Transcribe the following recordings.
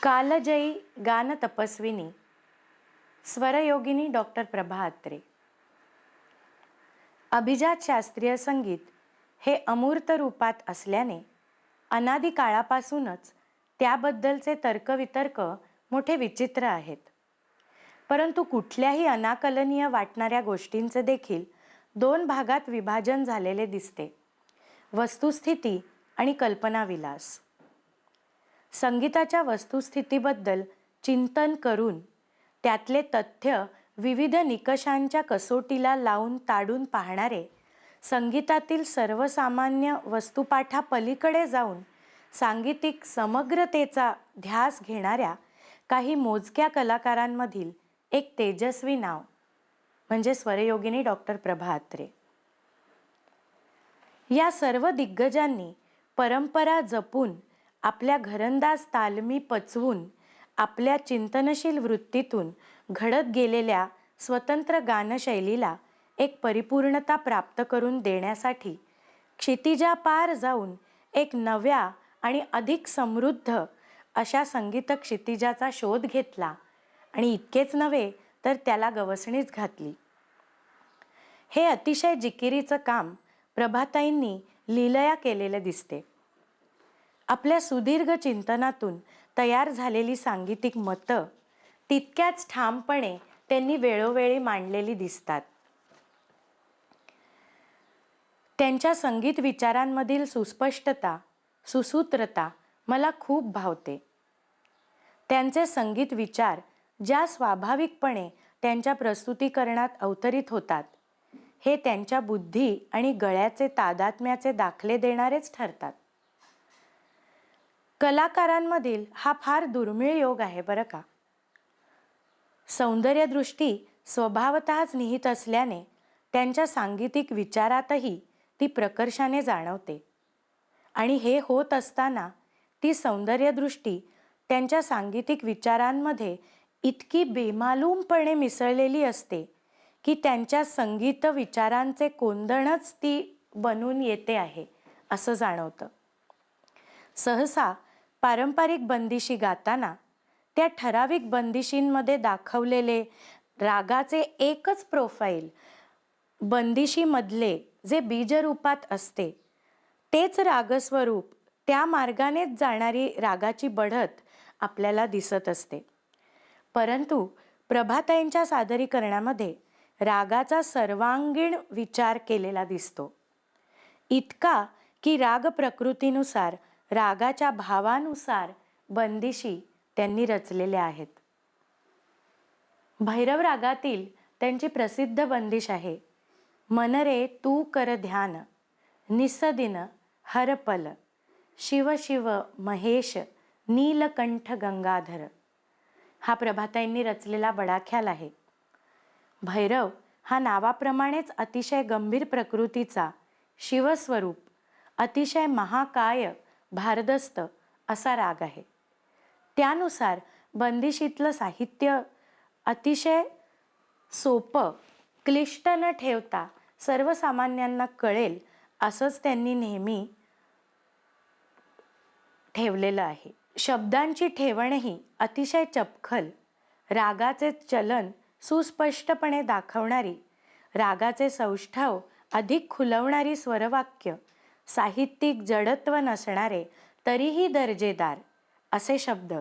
कालजयी गान तपस्विनी स्वरयोगिनी डॉक्टर प्रभा अत्रे. अभिजात शास्त्रीय संगीत हे अमूर्त रूपात असल्याने अनादी काळापासूनच त्याबद्दलचे तर्कवितर्क मोठे विचित्र आहेत. परंतु कुठल्याही अनाकलनीय वाटणाऱ्या गोष्टींचे देखील दोन भागात विभाजन झालेले दिसते: वस्तुस्थिती आणि कल्पनाविलास. संगीताच्या वस्तुस्थितीबद्दल चिंतन करून त्यातले तथ्य विविध निकषांच्या कसोटीला लावून ताडून पाहणारे, संगीतातील सर्वसामान्य वस्तुपाठापलीकडे जाऊन सांगीतिक समग्रतेचा ध्यास घेणाऱ्या काही मोजक्या कलाकारांमधील एक तेजस्वी नाव म्हणजे स्वरयोगिनी डॉक्टर प्रभा अत्रे. या सर्व दिग्गजांनी परंपरा जपून आपल्या घरंदाज तालमी पचवून आपल्या चिंतनशील वृत्तीतून घडत गेलेल्या स्वतंत्र गानशैलीला एक परिपूर्णता प्राप्त करून देण्यासाठी क्षितिजापार जाऊन एक नव्या आणि अधिक समृद्ध अशा संगीत क्षितिजाचा शोध घेतला आणि इतकेच नव्हे तर त्याला गवसणीच घातली. हे अतिशय जिकिरीचं काम प्रभाताईंनी लीलया केलेलं दिसते. आपल्या सुदीर्घ चिंतनातून तयार झालेली सांगीतिक मतं तितक्याच ठामपणे त्यांनी वेळोवेळी मांडलेली दिसतात. त्यांच्या संगीत विचारांमधील सुस्पष्टता, सुसूत्रता मला खूप भावते. त्यांचे संगीत विचार ज्या स्वाभाविकपणे त्यांच्या प्रस्तुतीकरणात अवतरित होतात, हे त्यांच्या बुद्धी आणि गळ्याचे तादात्म्याचे दाखले देणारेच ठरतात. कलाकारांमधील हा फार दुर्मिळ योग आहे बरं का. सौंदर्यदृष्टी स्वभावतःच निहित असल्याने त्यांच्या सांगीतिक विचारातही ती प्रकर्षाने जाणवते आणि हे होत असताना ती सौंदर्यदृष्टी त्यांच्या सांगीतिक विचारांमध्ये इतकी बेमालूमपणे मिसळलेली असते की त्यांच्या संगीत विचारांचे कोंदणच ती बनून येते आहे असं जाणवतं. सहसा पारंपरिक बंदिशी गाताना त्या ठराविक बंदिशींमध्ये दाखवलेले रागाचे एकच प्रोफाईल, बंदिशीमधले जे बीजरूपात असते तेच रागस्वरूप, त्या मार्गानेच जाणारी रागाची बढत आपल्याला दिसत असते. परंतु प्रभाताईंच्या सादरीकरणामध्ये रागाचा सर्वांगीण विचार केलेला दिसतो, इतका की राग प्रकृतीनुसार, रागाच्या भावानुसार बंदिशी त्यांनी रचलेल्या आहेत. भैरव रागातील त्यांची प्रसिद्ध बंदिश आहे: मन रे तू कर ध्यान, निसदिन हरपल, शिव शिव महेश नीलकंठ गंगाधर. हा प्रभाताईंनी रचलेला बडाख्याल आहे. भैरव हा नावाप्रमाणेच अतिशय गंभीर प्रकृतीचा, शिवस्वरूप, अतिशय महाकाय, भारदस्त असा राग आहे. त्यानुसार बंदिशीतलं साहित्य अतिशय सोपं, क्लिष्ट न ठेवता सर्वसामान्यांना कळेल असंच त्यांनी नेहमी ठेवलेलं आहे. शब्दांची ठेवणही अतिशय चपखल, रागाचे चलन सुस्पष्टपणे दाखवणारी, रागाचे सौष्ठव अधिक खुलवणारी स्वरवाक्य, साहित्यिक जडत्व नसणारे तरीही दर्जेदार असे शब्द,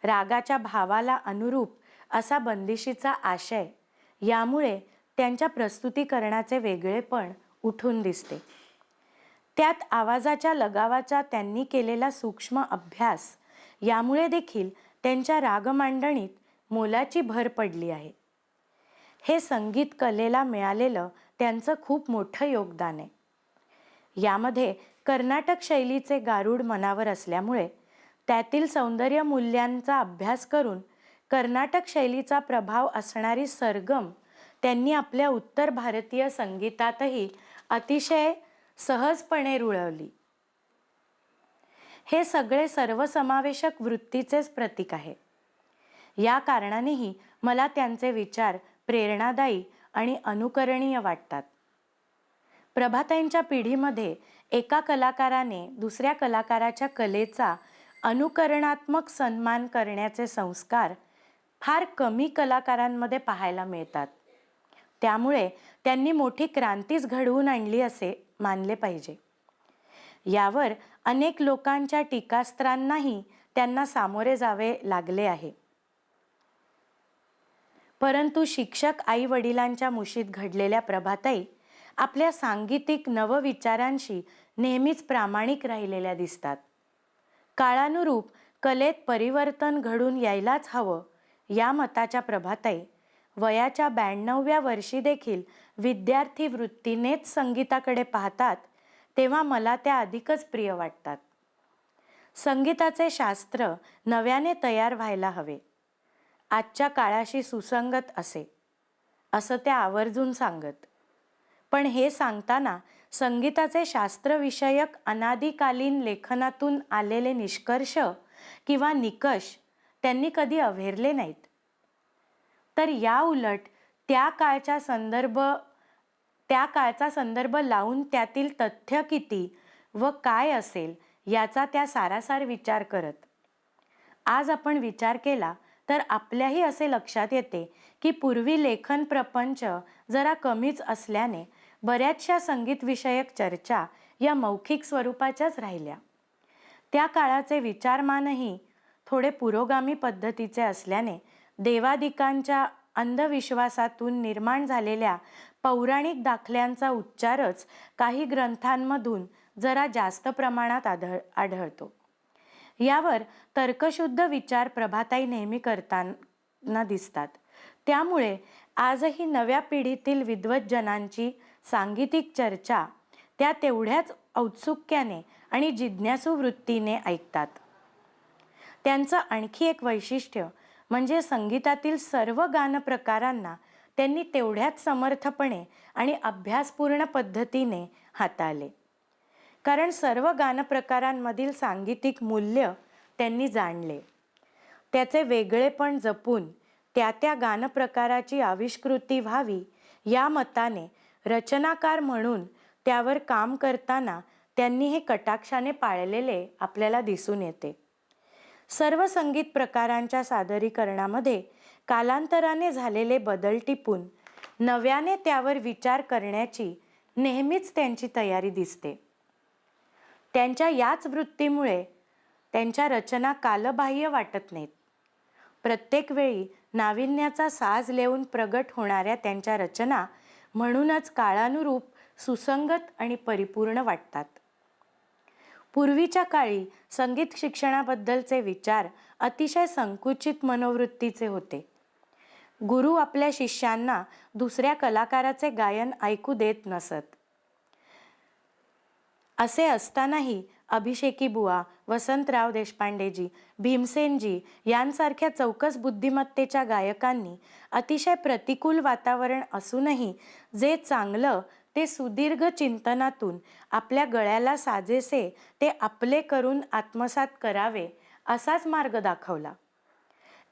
रागाच्या भावाला अनुरूप असा बंदिशीचा आशय, यामुळे त्यांच्या प्रस्तुतीकरणाचे वेगळेपण उठून दिसते. त्यात आवाजाच्या लगावाचा त्यांनी केलेला सूक्ष्म अभ्यास, यामुळे देखील त्यांच्या रागमांडणीत मोलाची भर पडली आहे. हे संगीत कलेला मिळालेलं त्यांचं खूप मोठं योगदान आहे. यामध्ये कर्नाटक शैलीचे गारूड मनावर असल्यामुळे त्यातील सौंदर्य मूल्यांचा अभ्यास करून कर्नाटक शैलीचा प्रभाव असणारी सरगम त्यांनी आपल्या उत्तर भारतीय संगीतातही अतिशय सहजपणे रुळवली. हे सगळे सर्वसमावेशक वृत्तीचेच प्रतीक आहे. या कारणानेही मला त्यांचे विचार प्रेरणादायी आणि अनुकरणीय वाटतात. प्रभाताईंच्या पिढीमध्ये एका कलाकाराने दुसऱ्या कलाकाराच्या कलेचा अनुकरणात्मक सन्मान करण्याचे संस्कार फार कमी कलाकारांमध्ये पाहायला मिळतात. त्यामुळे त्यांनी मोठी क्रांतीच घडवून आणली असे मानले पाहिजे. यावर अनेक लोकांच्या टीकास्त्रांनाही त्यांना सामोरे जावे लागले आहे. परंतु शिक्षक आई वडिलांच्या मुशीत घडलेल्या प्रभाताई आपल्या सांगीतिक नवविचारांशी नेहमीच प्रामाणिक राहिलेल्या दिसतात. काळानुरूप कलेत परिवर्तन घडून यायलाच हवं या मताच्या प्रभाताई वयाच्या 92व्या वर्षी देखील विद्यार्थी वृत्तीनेच संगीताकडे पाहतात, तेव्हा मला त्या अधिकच प्रिय वाटतात. संगीताचे शास्त्र नव्याने तयार व्हायला हवे, आजच्या काळाशी सुसंगत असे, असं त्या आवर्जून सांगत. पण हे सांगताना संगीताचे शास्त्रविषयक अनादिकालीन लेखनातून आलेले निष्कर्ष किंवा निकष त्यांनी कधी अव्हेरले नाहीत. तर या उलट त्या काळचा संदर्भ लावून त्यातील तथ्य किती व काय असेल याचा त्या सारासार विचार करत. आज आपण विचार केला तर आपल्याही असे लक्षात येते की पूर्वी लेखन प्रपंच जरा कमीच असल्याने बऱ्याचशा संगीतविषयक चर्चा या मौखिक स्वरूपाच्याच राहिल्या. त्या काळाचे विचारमानही थोडे पुरोगामी पद्धतीचे असल्याने देवादिकांच्या अंधविश्वासातून निर्माण झालेल्या पौराणिक दाखल्यांचा उच्चारच काही ग्रंथांमधून जरा जास्त प्रमाणात आढळतो. यावर तर्कशुद्ध विचार प्रभाताई नेहमी करताना दिसतात. त्यामुळे आजही नव्या पिढीतील विद्वज्जनांची सांगीतिक चर्चा त्या तेवढ्याच औत्सुक्याने आणि जिज्ञासू वृत्तीने ऐकतात. त्यांचं आणखी एक वैशिष्ट्य म्हणजे संगीतातील सर्व गानप्रकारांना त्यांनी तेवढ्याच समर्थपणे आणि अभ्यासपूर्ण पद्धतीने हाताळले. कारण सर्व गानप्रकारांमधील सांगीतिक मूल्य त्यांनी जाणले. त्याचे वेगळेपण जपून त्या गानप्रकाराची आविष्कृती व्हावी या मताने रचनाकार म्हणून त्यावर काम करताना त्यांनी हे कटाक्षाने पाळलेले आपल्याला दिसून येते. सर्व संगीत प्रकारांच्या सादरीकरणामध्ये कालांतराने झालेले बदल टिपून नव्याने त्यावर विचार करण्याची नेहमीच त्यांची तयारी दिसते. त्यांच्या याच वृत्तीमुळे त्यांच्या रचना कालबाह्य वाटत नाहीत. प्रत्येक वेळी नाविन्याचा साज लेवून प्रगट होणाऱ्या त्यांच्या रचना म्हणूनच काळानुरूप सुसंगत आणि परिपूर्ण वाटतात. पूर्वीच्या काळी संगीत शिक्षणाबद्दलचे विचार अतिशय संकुचित मनोवृत्तीचे होते. गुरु आपल्या शिष्यांना दुसऱ्या कलाकाराचे गायन ऐकू देत नसत. असे असतानाही अभिषेकी बुवा, वसंतराव देशपांडेजी, भीमसेनजी यांसारख्या चौकस बुद्धिमत्तेच्या गायकांनी अतिशय प्रतिकूल वातावरण असूनही जे चांगलं ते सुदीर्घ चिंतनातून आपल्या गळ्याला साजेसे ते आपले करून आत्मसात करावे असाच मार्ग दाखवला.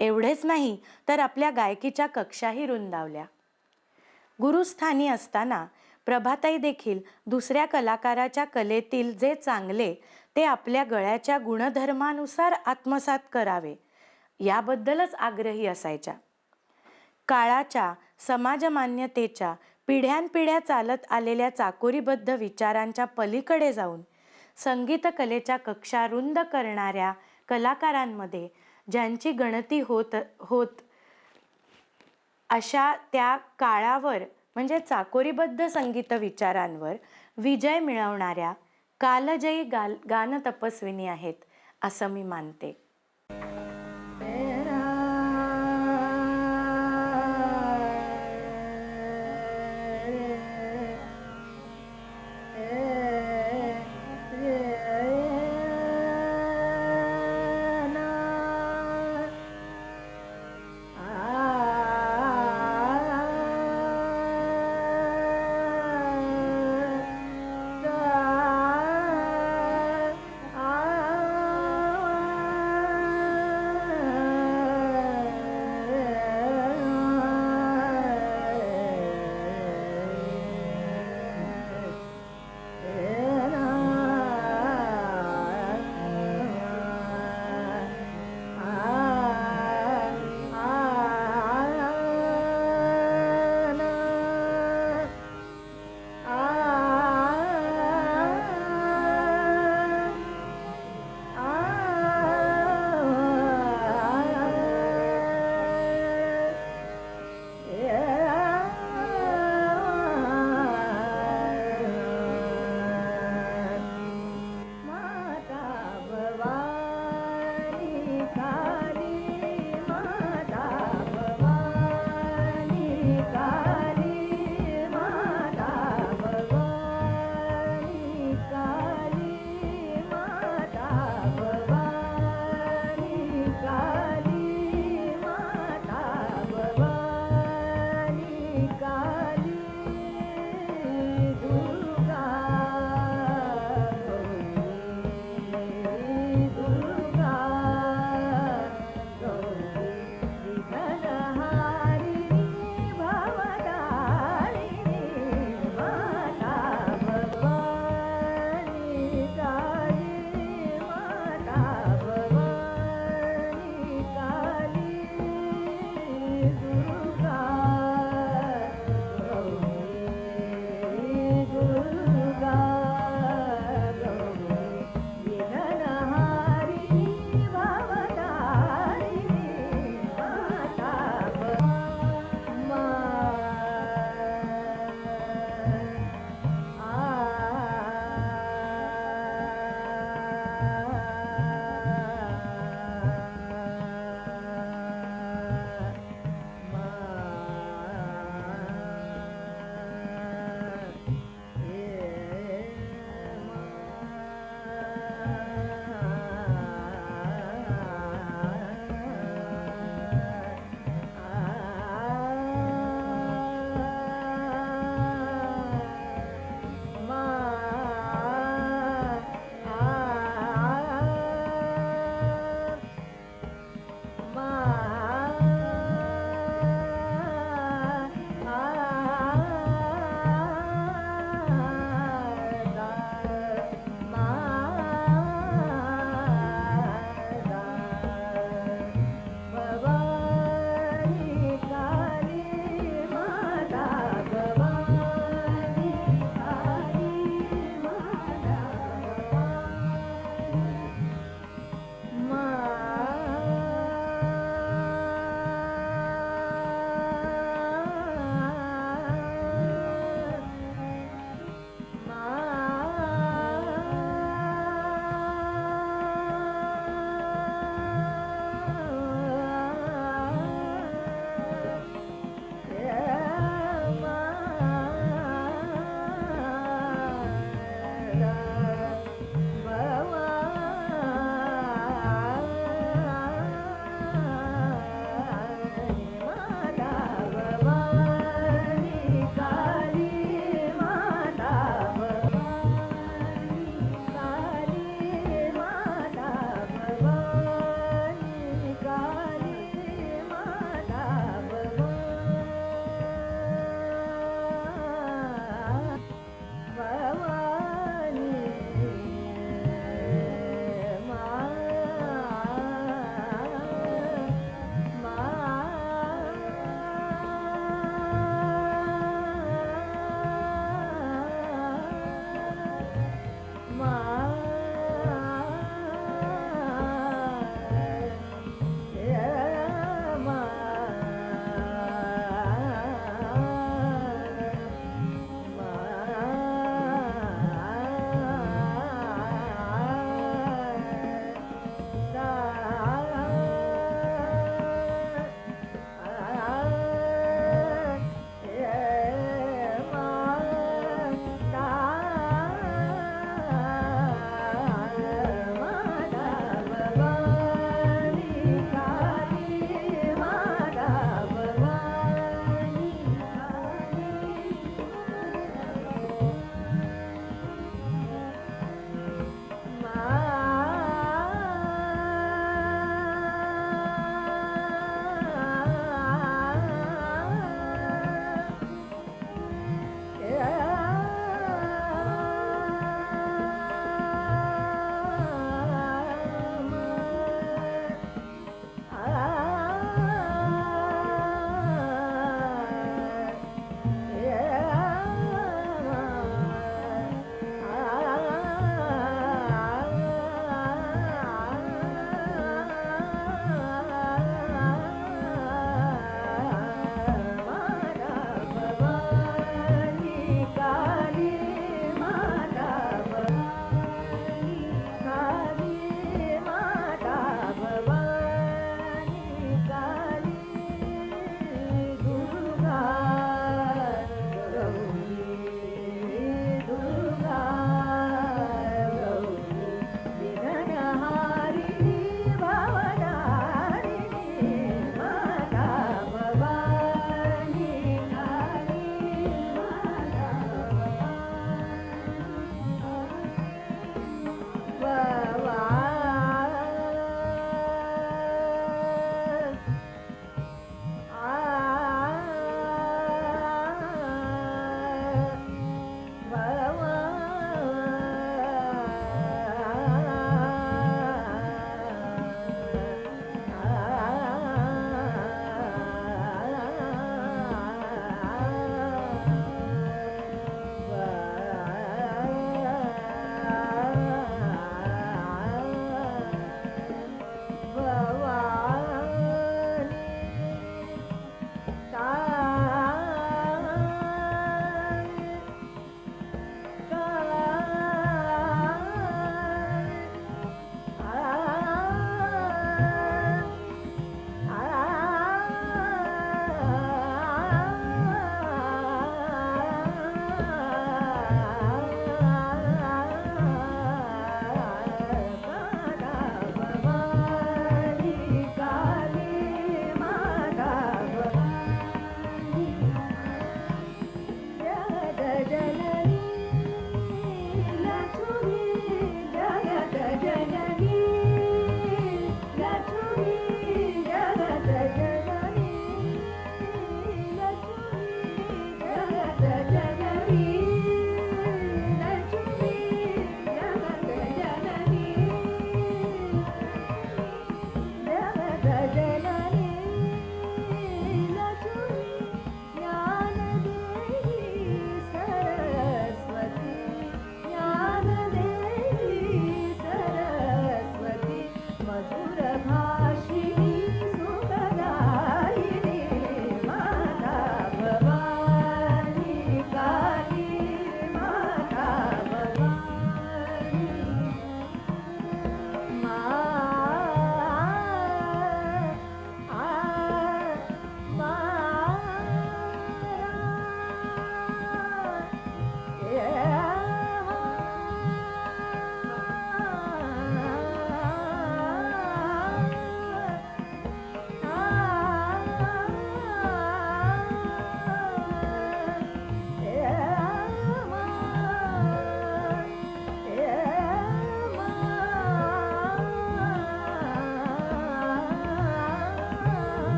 एवढेच नाही तर आपल्या गायकीच्या कक्षाही रुंदावल्या. गुरुस्थानी असताना प्रभाताई देखील दुसऱ्या कलाकाराच्या कलेतील जे चांगले ते आपल्या गळ्याच्या गुणधर्मानुसार आत्मसात करावे याबद्दलच आग्रही असायच्या. काळाच्या समाजमान्यतेच्या पिढ्यानपिढ्या चालत आलेल्या चाकोरीबद्ध विचारांच्या पलीकडे जाऊन संगीत कलेच्या कक्षा रुंद करणाऱ्या कलाकारांमध्ये ज्यांची गणती होत अशा त्या काळावर म्हणजे चाकोरीबद्ध संगीत विचारांवर विजय मिळवणाऱ्या कालजयी गानतपस्विनी आहेत असं मी मानते.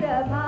प्रभा